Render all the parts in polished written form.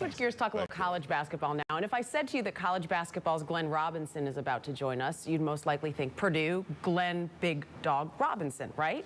switch gears, talk a little college basketball now. And if I said to you that college basketball's Glenn Robinson is about to join us, you'd most likely think Purdue, Glenn Big Dog Robinson, right?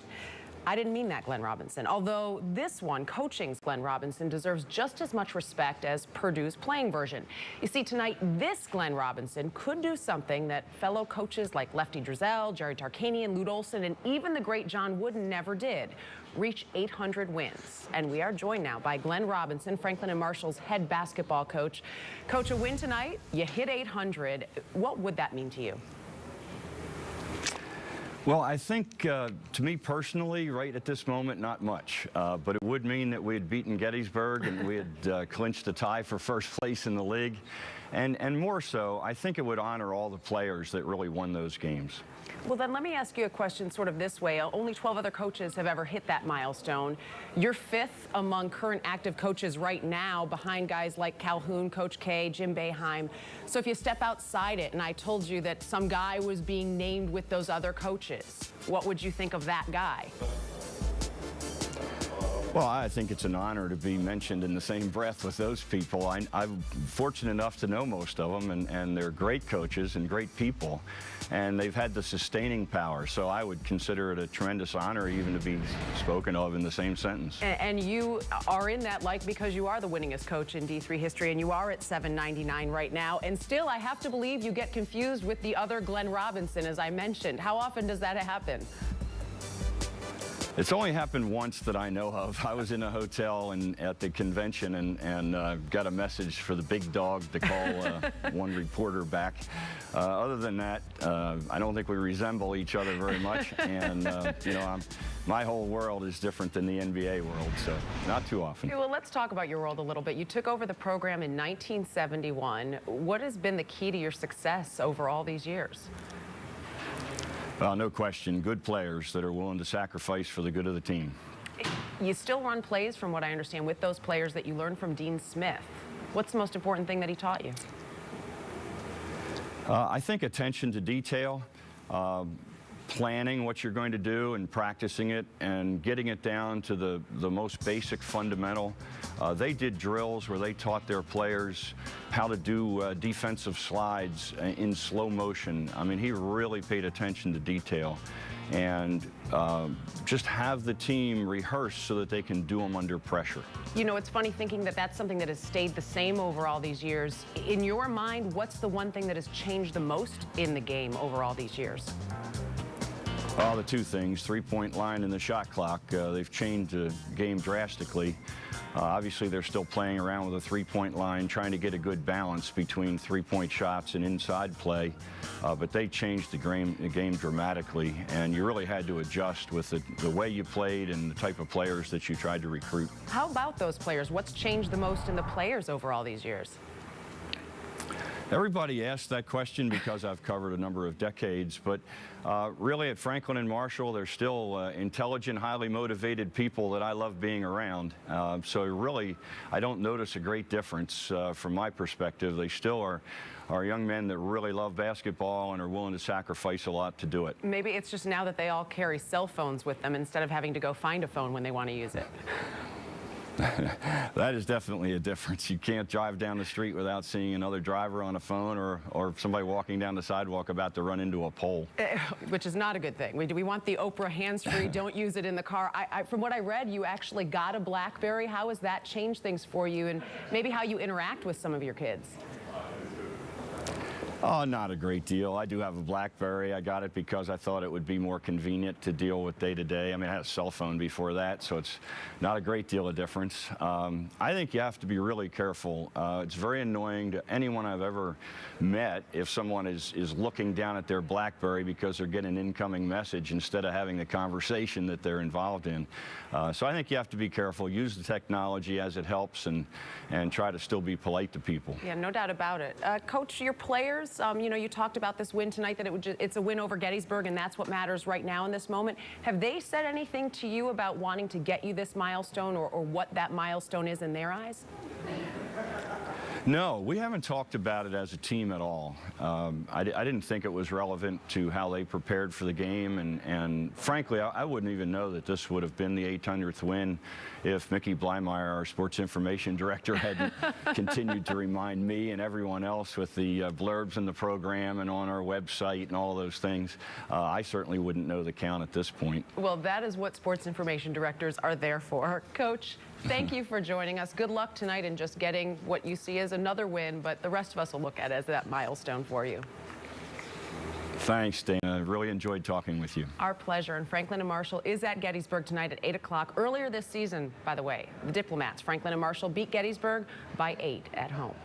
I didn't mean that Glenn Robinson, although this one, coaching's Glenn Robinson, deserves just as much respect as Purdue's playing version. You see, tonight, this Glenn Robinson could do something that fellow coaches like Lefty Driesell, Jerry Tarkanian, Lute Olson, and even the great John Wooden never did: reach 800 wins. And we are joined now by Glenn Robinson, Franklin and Marshall's head basketball coach. Coach, a win tonight, you hit 800. What would that mean to you? Well, I think, to me personally, right at this moment, not much. But it would mean that we had beaten Gettysburg and we had clinched the tie for first place in the league. And more so, I think it would honor all the players that really won those games. Well, then let me ask you a question sort of this way. Only 12 other coaches have ever hit that milestone. You're fifth among current active coaches right now, behind guys like Calhoun, Coach K, Jim Boeheim. So if you step outside it and I told you that some guy was being named with those other coaches, what would you think of that guy? Well, I think it's an honor to be mentioned in the same breath with those people. I'm fortunate enough to know most of them, and they're great coaches and great people, and they've had the sustaining power. So I would consider it a tremendous honor even to be spoken of in the same sentence. And you are in that like because you are the winningest coach in D3 history, and you are at 799 right now. And still, I have to believe you get confused with the other Glenn Robinson, as I mentioned. How often does that happen? It's only happened once that I know of. I was in a hotel at the convention and got a message for the big dog to call one reporter back. Other than that, I don't think we resemble each other very much. And, you know, my whole world is different than the NBA world, so not too often. Well, let's talk about your world a little bit. You took over the program in 1971. What has been the key to your success over all these years? No question, good players that are willing to sacrifice for the good of the team. You still run plays, from what I understand, with those players that you learned from Dean Smith. What's the most important thing that he taught you? I think attention to detail, planning what you're going to do and practicing it and getting it down to the most basic fundamental. They did drills where they taught their players how to do defensive slides in slow motion. I mean, he really paid attention to detail, and just have the team rehearse so that they can do them under pressure. You know, it's funny thinking that that's something that has stayed the same over all these years. In your mind, what's the one thing that has changed the most in the game over all these years? The two things, three-point line and the shot clock. They've changed the game drastically. Obviously, they're still playing around with a three-point line, trying to get a good balance between three-point shots and inside play. But they changed the game dramatically, and you really had to adjust with the way you played and the type of players that you tried to recruit. How about those players? What's changed the most in the players over all these years? Everybody asks that question because I've covered a number of decades, but really at Franklin and Marshall, they're still intelligent, highly motivated people that I love being around. So really, I don't notice a great difference from my perspective. They still are young men that really love basketball and are willing to sacrifice a lot to do it. Maybe it's just now that they all carry cell phones with them instead of having to go find a phone when they want to use it. That is definitely a difference. You can't drive down the street without seeing another driver on a phone or somebody walking down the sidewalk about to run into a pole. Which is not a good thing. We want the Oprah hands-free, don't use it in the car. From what I read, you actually got a BlackBerry. How has that changed things for you, and maybe how you interact with some of your kids? Oh, not a great deal. I do have a BlackBerry. I got it because I thought it would be more convenient to deal with day-to-day. I mean, I had a cell phone before that, so it's not a great deal of difference. I think you have to be really careful. It's very annoying to anyone I've ever met if someone is looking down at their BlackBerry because they're getting an incoming message instead of having the conversation that they're involved in. So I think you have to be careful. Use the technology as it helps, and try to still be polite to people. Yeah, no doubt about it. Coach, your players, you know, you talked about this win tonight, that it's a win over Gettysburg, and that's what matters right now in this moment. Have they said anything to you about wanting to get you this milestone, or what that milestone is in their eyes? No, we haven't talked about it as a team at all. I didn't think it was relevant to how they prepared for the game, and frankly, I wouldn't even know that this would have been the 800th win if Mickey Blymeyer, our sports information director, hadn't continued to remind me and everyone else with the blurbs in the program and on our website and all those things. I certainly wouldn't know the count at this point. Well, that is what sports information directors are there for. Coach, thank you for joining us. Good luck tonight in just getting what you see as another win, but the rest of us will look at it as that milestone for you. Thanks, Dana. Really enjoyed talking with you. Our pleasure. And Franklin and Marshall is at Gettysburg tonight at 8 o'clock. Earlier this season, by the way, the Diplomats, Franklin and Marshall, beat Gettysburg by 8 at home.